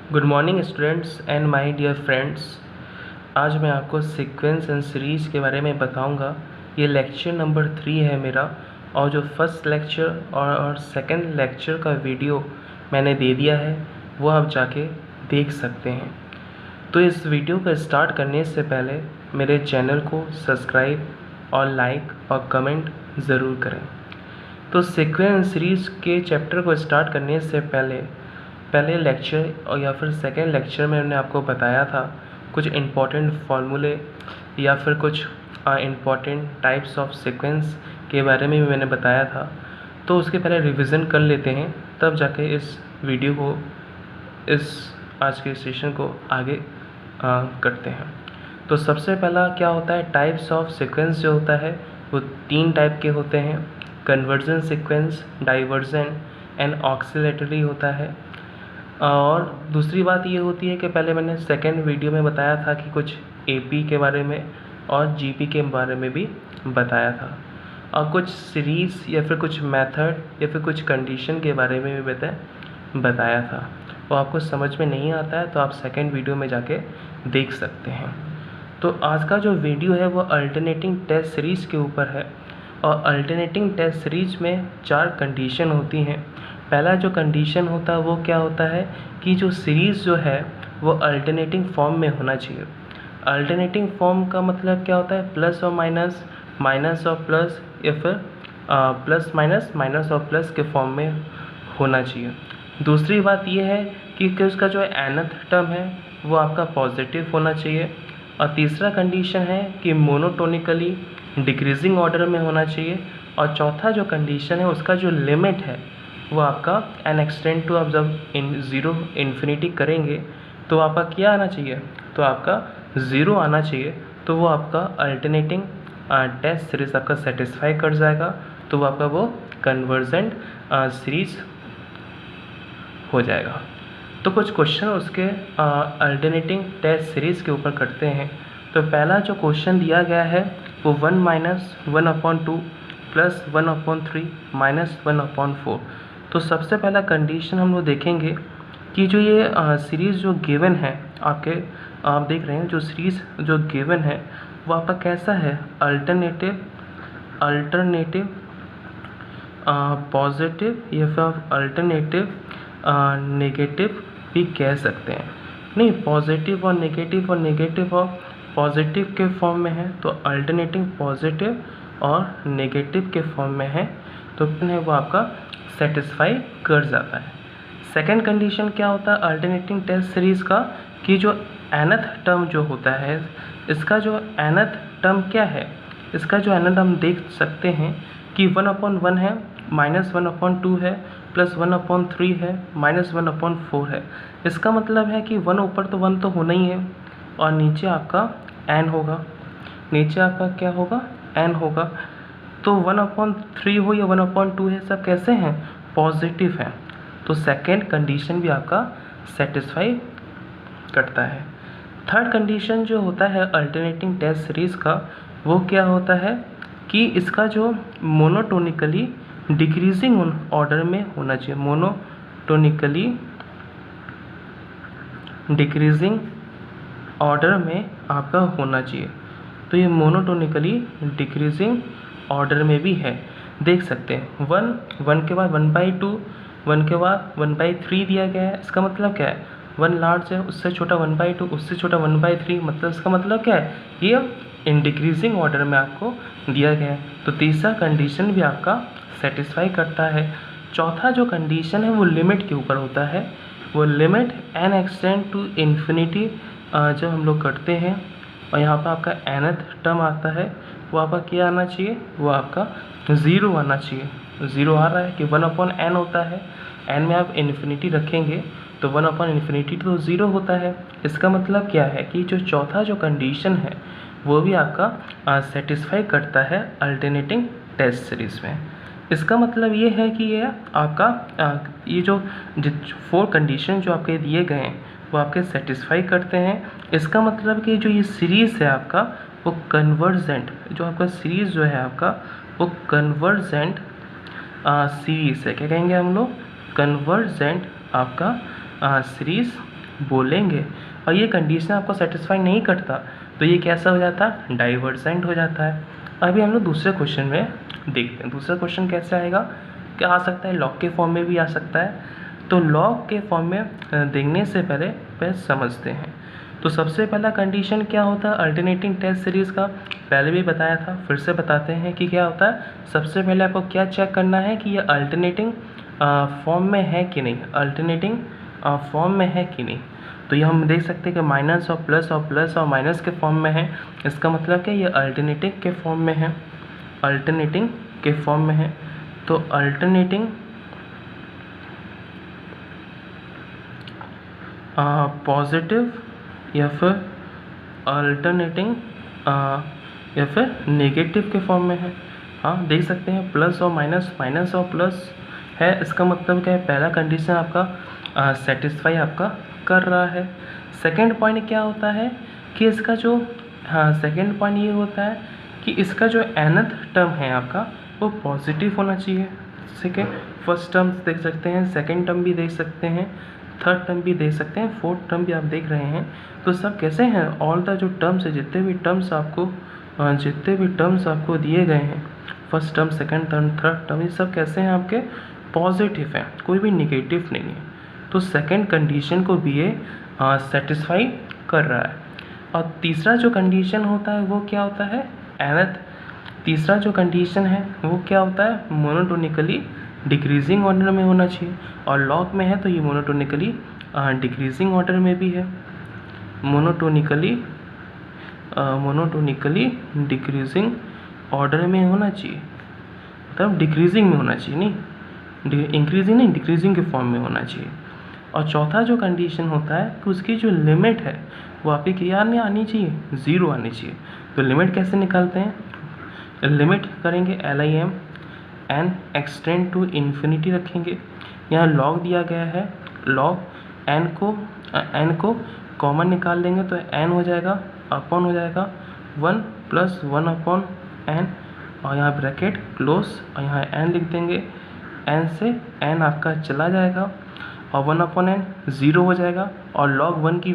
Good morning students and my dear friends. आज मैं आपको सीक्वेंस एंड सीरीज़ के बारे में बताऊंगा। ये लेक्चर नंबर 3 है मेरा, और जो फर्स्ट लेक्चर और सेकंड लेक्चर का वीडियो मैंने दे दिया है वो आप जाके देख सकते हैं। तो इस वीडियो को स्टार्ट करने से पहले मेरे चैनल को सब्सक्राइब और लाइक और कमेंट ज़रूर करें। तो सीक्वेंस सीरीज़ के चैप्टर को स्टार्ट करने से पहले लेक्चर और या फिर सेकेंड लेक्चर में मैंने आपको बताया था कुछ इम्पॉर्टेंट फार्मूले या फिर कुछ इम्पॉर्टेंट टाइप्स ऑफ सीक्वेंस के बारे में भी मैंने बताया था। तो उसके पहले रिवीजन कर लेते हैं, तब जाके इस वीडियो को, इस आज के सेशन को आगे करते हैं। तो सबसे पहला क्या होता है, टाइप्स ऑफ सीक्वेंस जो होता है वो 3 टाइप के होते हैं। Conversion sequence, divergent and oscillatory होता है। और दूसरी बात ये होती है कि पहले मैंने सेकेंड वीडियो में बताया था कि कुछ एपी के बारे में और जीपी के बारे में भी बताया था, और कुछ सीरीज़ या फिर कुछ मेथड या फिर कुछ कंडीशन के बारे में भी बताया था। वो आपको समझ में नहीं आता है तो आप सेकेंड वीडियो में जाके देख सकते हैं। तो आज का जो वीडियो है वो अल्टरनेटिंग टेस्ट सीरीज़ के ऊपर है, और अल्टरनेटिंग टेस्ट सीरीज़ में 4 कंडीशन होती हैं। पहला जो कंडीशन होता है वो क्या होता है कि जो सीरीज़ जो है वो अल्टरनेटिंग फॉर्म में होना चाहिए। अल्टरनेटिंग फॉर्म का मतलब क्या होता है, प्लस और माइनस, माइनस और प्लस, या फिर प्लस माइनस, माइनस और प्लस के फॉर्म में होना चाहिए। दूसरी बात ये है कि उसका जो nth टर्म है वो आपका पॉजिटिव होना चाहिए। और तीसरा कंडीशन है कि मोनोटोनिकली डिक्रीजिंग ऑर्डर में होना चाहिए। और चौथा जो कंडीशन है उसका जो लिमिट है वो आपका n एक्सटेंड टू, आप जब ज़ीरो इन्फिनिटी करेंगे तो आपका क्या आना चाहिए, तो आपका 0 आना चाहिए। तो वो आपका अल्टरनेटिंग टेस्ट सीरीज़ आपका सेटिस्फाई कर जाएगा, तो वो आपका वो कन्वर्जेंट सीरीज़ हो जाएगा। तो कुछ क्वेश्चन उसके अल्टरनेटिंग टेस्ट सीरीज़ के ऊपर करते हैं। तो पहला जो क्वेश्चन दिया गया है वो 1 - 1/2 + 1/3 - 1/4। तो सबसे पहला कंडीशन हम लोग देखेंगे कि जो ये सीरीज़ जो गिवन है आपके, आप देख रहे हैं जो सीरीज़ जो गिवन है वो आपका कैसा है, अल्टरनेटिव पॉजिटिव, या फिर आप अल्टरनेटिव नेगेटिव भी कह सकते हैं। नहीं, पॉजिटिव और नेगेटिव और पॉजिटिव के फॉर्म में है, तो अल्टरनेटिव पॉजिटिव और नेगेटिव के फॉर्म में है, तो वो आपका सेटिस्फाई कर जाता है। सेकेंड कंडीशन क्या होता है अल्टरनेटिंग टेस्ट सीरीज़ का, कि जो nth टर्म जो होता है, इसका जो nth टर्म क्या है, इसका जो nth हम देख सकते हैं कि 1/1 है, -1/2 है, +1/3 है, -1/4 है। इसका मतलब है कि 1 ऊपर तो 1 तो होना ही है, और नीचे आपका n होगा, नीचे आपका क्या होगा, n होगा। तो 1/3 हो या 1/2 है, सब कैसे हैं, पॉजिटिव हैं। तो सेकेंड कंडीशन भी आपका सेटिस्फाई करता है। थर्ड कंडीशन जो होता है अल्टरनेटिंग टेस्ट सीरीज़ का, वो क्या होता है कि इसका जो मोनोटोनिकली डिक्रीजिंग ऑर्डर में होना चाहिए, मोनोटोनिकली डिक्रीजिंग ऑर्डर में आपका होना चाहिए। तो ये मोनोटोनिकली डिक्रीजिंग ऑर्डर में भी है, देख सकते हैं। 1 के बाद 1/2, 1 के बाद 1/3 दिया गया है। इसका मतलब क्या है, 1 लार्ज है, उससे छोटा 1/2, उससे छोटा 1/3, मतलब इसका मतलब क्या है, ये इन डिक्रीजिंग ऑर्डर में आपको दिया गया है। तो तीसरा कंडीशन भी आपका सेटिस्फाई करता है। चौथा जो कंडीशन है वो लिमिट के ऊपर होता है। वो limit n extend to infinity जब हम लोग करते हैं, और यहाँ पर आपका nth टर्म आता है, वो आपका क्या आना चाहिए, वो आपका 0 आना चाहिए। 0 आ रहा है कि 1/n होता है, n में आप इन्फिनिटी रखेंगे तो 1/∞ तो 0 होता है। इसका मतलब क्या है कि जो चौथा जो कंडीशन है वो भी आपका सेटिस्फाई करता है अल्टरनेटिंग टेस्ट सीरीज़ में। इसका मतलब ये है कि ये आपका ये जो 4 कंडीशन जो आपके दिए गए हैं वो आपके सेटिस्फाई करते हैं। इसका मतलब कि जो ये सीरीज़ है आपका वो कन्वर्जेंट, जो आपका सीरीज़ जो है आपका वो कन्वर्जेंट सीरीज़ है। क्या कहेंगे हम लोग, कन्वर्जेंट आपका सीरीज़ बोलेंगे और ये कंडीशन आपको सेटिस्फाई नहीं करता तो ये कैसा हो जाता है, डाइवर्जेंट हो जाता है। अभी हम लोग दूसरे क्वेश्चन में देखते हैं। दूसरा क्वेश्चन कैसे आएगा, क्या आ सकता है, लॉग के फॉर्म में भी आ सकता है। तो लॉग के फॉर्म में देखने से पहले समझते हैं। तो सबसे पहला कंडीशन क्या होता है अल्टरनेटिंग टेस्ट सीरीज़ का, पहले भी बताया था, फिर से बताते हैं कि क्या होता है। सबसे पहले आपको क्या चेक करना है कि ये अल्टरनेटिंग फॉर्म में है कि नहीं, अल्टरनेटिंग फॉर्म में है कि नहीं। तो ये हम देख सकते हैं कि माइनस और प्लस और माइनस के फॉर्म में है। इसका मतलब क्या, ये अल्टरनेटिंग के फॉर्म में है, अल्टरनेटिंग के फॉर्म में है। तो अल्टरनेटिंग पॉजिटिव या फिर अल्टरनेटिंग या फिर नेगेटिव के फॉर्म में है। हाँ देख सकते हैं प्लस और माइनस, माइनस और प्लस है। इसका मतलब क्या है, पहला कंडीशन आपका सेटिस्फाई आपका कर रहा है। सेकंड पॉइंट क्या होता है कि इसका जो सेकंड पॉइंट ये होता है कि इसका जो nth टर्म है आपका वो पॉजिटिव होना चाहिए। ठीक है, फर्स्ट टर्म देख सकते हैं, सेकंड टर्म भी देख सकते हैं, थर्ड टर्म भी देख सकते हैं, फोर्थ टर्म भी आप देख रहे हैं। तो सब कैसे हैं, ऑल द जो टर्म्स है, जितने भी टर्म्स आपको दिए गए हैं, first term, second term, third term, ये सब कैसे हैं आपके पॉजिटिव हैं, कोई भी निगेटिव नहीं है। तो सेकंड कंडीशन को भी ये सेटिस्फाई कर रहा है। और तीसरा जो कंडीशन होता है वो क्या होता है, nth तीसरा जो कंडीशन है वो क्या होता है, मोनोटोनिकली डिक्रीजिंग ऑर्डर में होना चाहिए। और लॉग में है तो ये मोनोटोनिकली डिक्रीजिंग ऑर्डर में भी है, मोनोटोनिकली डिक्रीजिंग ऑर्डर में होना चाहिए, मतलब डिक्रीजिंग में होना चाहिए, नहीं इंक्रीजिंग नहीं, डिक्रीजिंग के फॉर्म में होना चाहिए। और चौथा जो कंडीशन होता है कि उसकी जो लिमिट है वो आपकी क्या नहीं आनी चाहिए, ज़ीरो आनी चाहिए। तो लिमिट कैसे निकालते हैं, लिमिट करेंगे LIM n extend to infinity रखेंगे। यहाँ लॉग दिया गया है, लॉग n को कॉमन निकाल लेंगे तो n हो जाएगा, अपॉन हो जाएगा 1 + 1 अपॉन n, और यहाँ ब्रैकेट क्लोज, और यहाँ n लिख देंगे। n से n आपका चला जाएगा और 1 अपॉन n 0 हो जाएगा। और log 1 की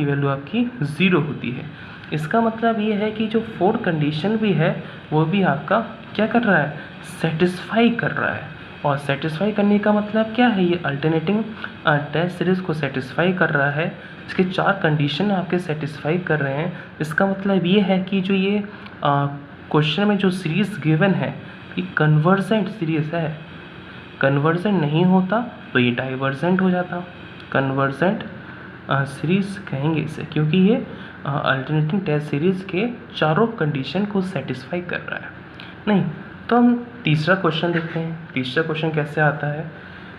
वैल्यू आपकी 0 होती है। इसका मतलब ये है कि जो फोर्थ कंडीशन भी है वो भी आपका क्या कर रहा है, सेटिस्फाई कर रहा है। और सेटिस्फाई करने का मतलब क्या है, ये अल्टरनेटिंग टेस्ट सीरीज़ को सेटिस्फाई कर रहा है। इसके 4 कंडीशन आपके सेटिस्फाई कर रहे हैं। इसका मतलब ये है कि जो ये क्वेश्चन में जो सीरीज़ गिवन है ये कन्वर्जेंट सीरीज़ है, कन्वर्जेंट नहीं होता तो ये डाइवर्जेंट हो जाता। कन्वर्जेंट सीरीज़ कहेंगे इसे, क्योंकि ये अल्टरनेटिंग टेस्ट सीरीज़ के चारों कंडीशन को सेटिस्फाई कर रहा है। नहीं तो हम तीसरा क्वेश्चन देखते हैं, तीसरा क्वेश्चन कैसे आता है।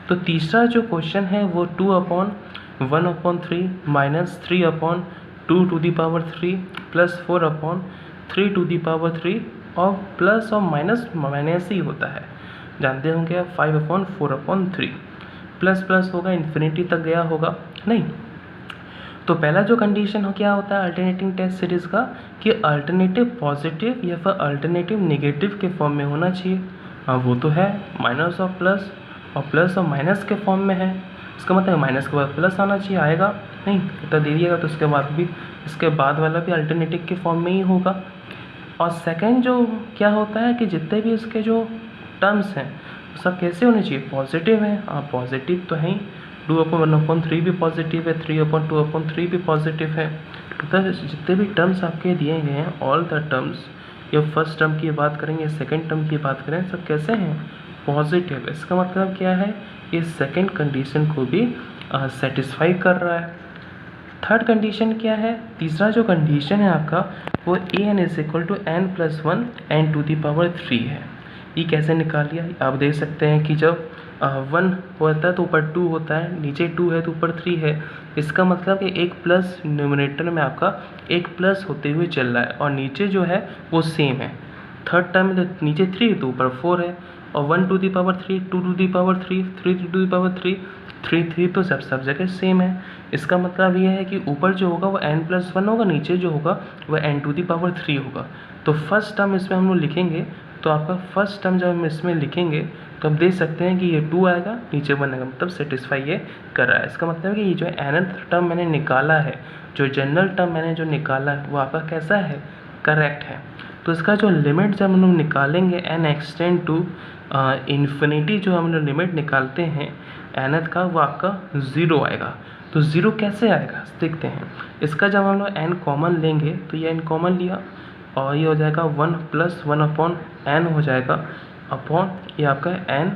तो तीसरा जो क्वेश्चन है वो 2/1/3 -3/2⁻³ +4/3⁻³ और प्लस और माइनस ही होता है, जानते होंगे 5/4/3, प्लस प्लस होगा, इन्फिनिटी तक गया होगा। नहीं तो पहला जो कंडीशन हो क्या होता है अल्टरनेटिंग टेस्ट सीरीज़ का, कि अल्टरनेटिव पॉजिटिव या फिर अल्टरनेटिव नेगेटिव के फॉर्म में होना चाहिए। हाँ वो तो है, माइनस और प्लस और माइनस के फॉर्म में है। इसका मतलब माइनस के बाद प्लस आना चाहिए, आएगा नहीं, तो दे दिएगा तो उसके बाद भी, इसके बाद वाला भी अल्टरनेटिव के फॉर्म में ही होगा। और सेकंड जो क्या होता है कि जितने भी इसके जो टर्म्स हैं सब कैसे होने चाहिए, पॉजिटिव हैं। हाँ पॉजिटिव तो है ही, 2/1/3 भी पॉजिटिव है, 3/2/3 भी पॉजिटिव है। मतलब जितने भी टर्म्स आपके दिए गए हैं, ऑल द टर्म्स, या फर्स्ट टर्म की बात करेंगे, सेकंड टर्म की बात करें, सब कैसे हैं, पॉजिटिव। इसका मतलब क्या है, ये सेकंड कंडीशन को भी सेटिस्फाई कर रहा है। थर्ड कंडीशन क्या है, तीसरा जो कंडीशन है आपका वो an = n+1 n⁻³ है। ये कैसे निकाल लिया, आप देख सकते हैं कि जब 1 होता है तो ऊपर 2 होता है, नीचे 2 है तो ऊपर 3 है। इसका मतलब कि एक प्लस न्यूमरेटर में आपका एक प्लस होते हुए चल रहा है और नीचे जो है वो सेम है। थर्ड टर्म में तो नीचे 3 तो ऊपर 4 है, और 1⁻3 2⁻3 3⁻3 3 तो सब जगह सेम है। इसका मतलब ये है कि ऊपर जो होगा वो n+1 होगा, नीचे जो होगा वो n⁻3 होगा। तो फर्स्ट टर्म इसमें हम लोग लिखेंगे, तो आपका फर्स्ट टर्म जब हम इसमें लिखेंगे तो हम देख सकते हैं कि ये 2 आएगा, नीचे 1 आएगा, मतलब सेटिस्फाई ये कर रहा है। इसका मतलब है कि ये जो nth टर्म मैंने निकाला है, जो जनरल टर्म मैंने जो निकाला है वो आपका कैसा है, करेक्ट है। तो इसका जो लिमिट जब हम लोग निकालेंगे n एक्सटेंड टू इन्फिनिटी, जो हम लोग लिमिट निकालते हैं nth का, वो आपका 0 आएगा। तो 0 कैसे आएगा देखते हैं। इसका जब हम लोग n कॉमन लेंगे तो ये n कॉमन लिया और ये हो जाएगा 1 + 1/n हो जाएगा, अपॉन ये आपका n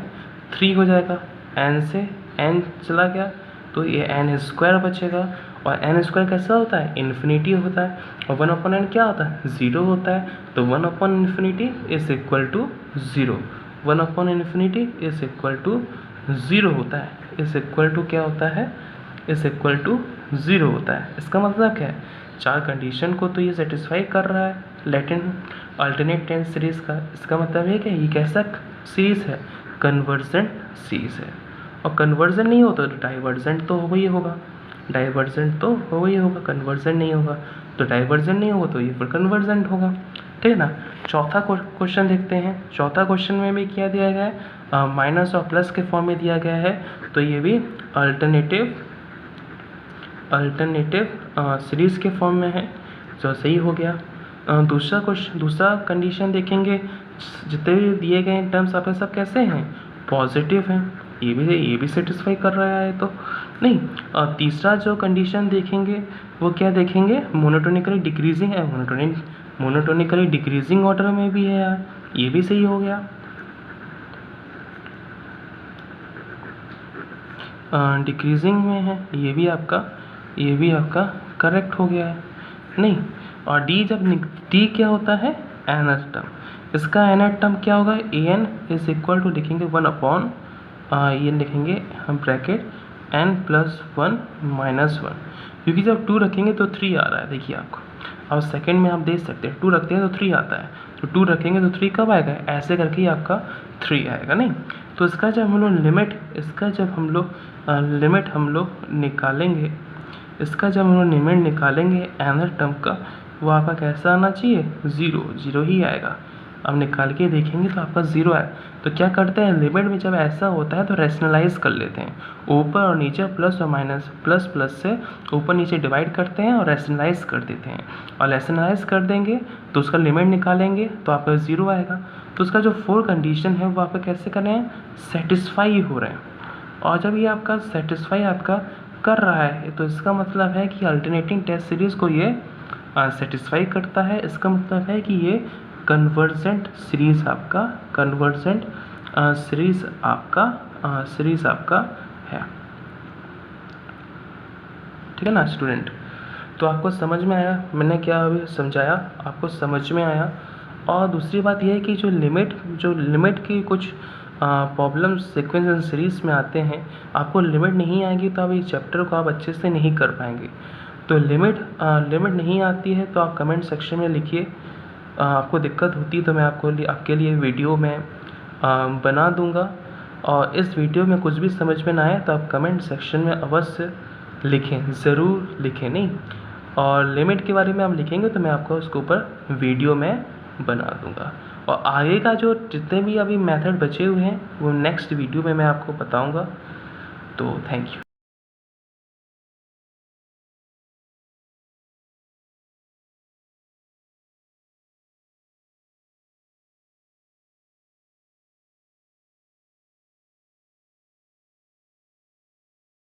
3 हो जाएगा। n से n चला गया तो ये n² बचेगा, और n² कैसा होता है, इन्फिनिटी होता है, और 1/n क्या होता है, 0 होता है। तो 1/∞ is equal to 0, 1/∞ is equal to 0 होता है, इज इक्वल टू क्या होता है, इज इक्वल टू 0 होता है। इसका मतलब क्या है, 4 कंडीशन को तो ये सेटिस्फाई कर रहा है लैटिन अल्टरनेट टेंस सीरीज़ का। इसका मतलब है कि ये कैसा सीरीज़ है, कन्वर्जेंट सीरीज़ है। और कन्वर्जन नहीं होता तो डाइवर्जेंट तो हो ही होगा, डाइवर्जेंट तो हो ही होगा, कन्वर्जेंट नहीं होगा। तो डाइवर्जेंट नहीं होगा तो ये फिर कन्वर्जेंट होगा, ठीक है ना। चौथा क्वेश्चन देखते हैं। चौथा क्वेश्चन में भी क्या दिया गया है, माइनस और प्लस के फॉर्म में दिया गया है, तो ये भी अल्टरनेटिव सीरीज़ के फॉर्म में है, जो सही हो गया। दूसरा कंडीशन देखेंगे, जितने भी दिए गए टर्म्स आपके सब कैसे हैं, पॉजिटिव हैं, ये भी सेटिस्फाई कर रहा है तो नहीं। तीसरा जो कंडीशन देखेंगे वो क्या देखेंगे, मोनोटोनिकली डिक्रीजिंग है, मोनोटोनिकली डिक्रीजिंग ऑर्डर में भी है यार, ये भी सही हो गया। डिक्रीजिंग में है, ये भी आपका करेक्ट हो गया है नहीं। और डी क्या होता है, nth टर्म। इसका nth टर्म क्या होगा, an इज इक्वल टू लिखेंगे 1/, ये लिखेंगे हम ब्रैकेट n + 1 - 1, क्योंकि जब 2 रखेंगे तो 3 आ रहा है, देखिए आपको। और सेकंड में आप देख सकते हैं 2 रखते हैं तो 3 आता है, तो 2 रखेंगे तो 3 कब आएगा, ऐसे करके ही आपका 3 आएगा नहीं। तो इसका जब हम लोग लिमिट हम लोग निकालेंगे, nth टर्म का, वो आपका कैसा आना चाहिए, 0 ही आएगा। अब निकाल के देखेंगे तो आपका 0 आए। तो क्या करते हैं, लिमिट में जब ऐसा होता है तो रैशनलाइज कर लेते हैं, ऊपर और नीचे प्लस और माइनस, प्लस से ऊपर नीचे डिवाइड करते हैं और रैशनलाइज कर देते हैं। और रैशनलाइज कर देंगे तो उसका लिमिट निकालेंगे तो आपका 0 आएगा। तो उसका जो 4 कंडीशन है वो आपका कैसे कर रहे हैं, सेटिस्फाई हो रहे हैं। और जब ये आपका सेटिस्फाई आपका कर रहा है तो इसका मतलब है कि अल्टरनेटिंग टेस्ट सीरीज़ को ये सेटिस्फाई करता है। इसका मतलब है कि ये कन्वर्जेंट सीरीज़ आपका है, ठीक है ना स्टूडेंट। तो आपको समझ में आया, मैंने क्या अभी समझाया, आपको समझ में आया। और दूसरी बात यह है कि जो लिमिट की कुछ प्रॉब्लम सीक्वेंस एंड सीरीज़ में आते हैं, आपको लिमिट नहीं आएगी तो आप इस चैप्टर को आप अच्छे से नहीं कर पाएंगे। तो लिमिट नहीं आती है तो आप कमेंट सेक्शन में लिखिए, आपको दिक्कत होती है तो मैं आपके लिए वीडियो में बना दूंगा। और इस वीडियो में कुछ भी समझ में ना आए तो आप कमेंट सेक्शन में अवश्य लिखें, ज़रूर लिखें नहीं। और लिमिट के बारे में आप लिखेंगे तो मैं आपको उसके ऊपर वीडियो में बना दूंगा। और आगे का जो जितने भी अभी मेथड बचे हुए हैं वो नेक्स्ट वीडियो में मैं आपको बताऊंगा। तो थैंक यू।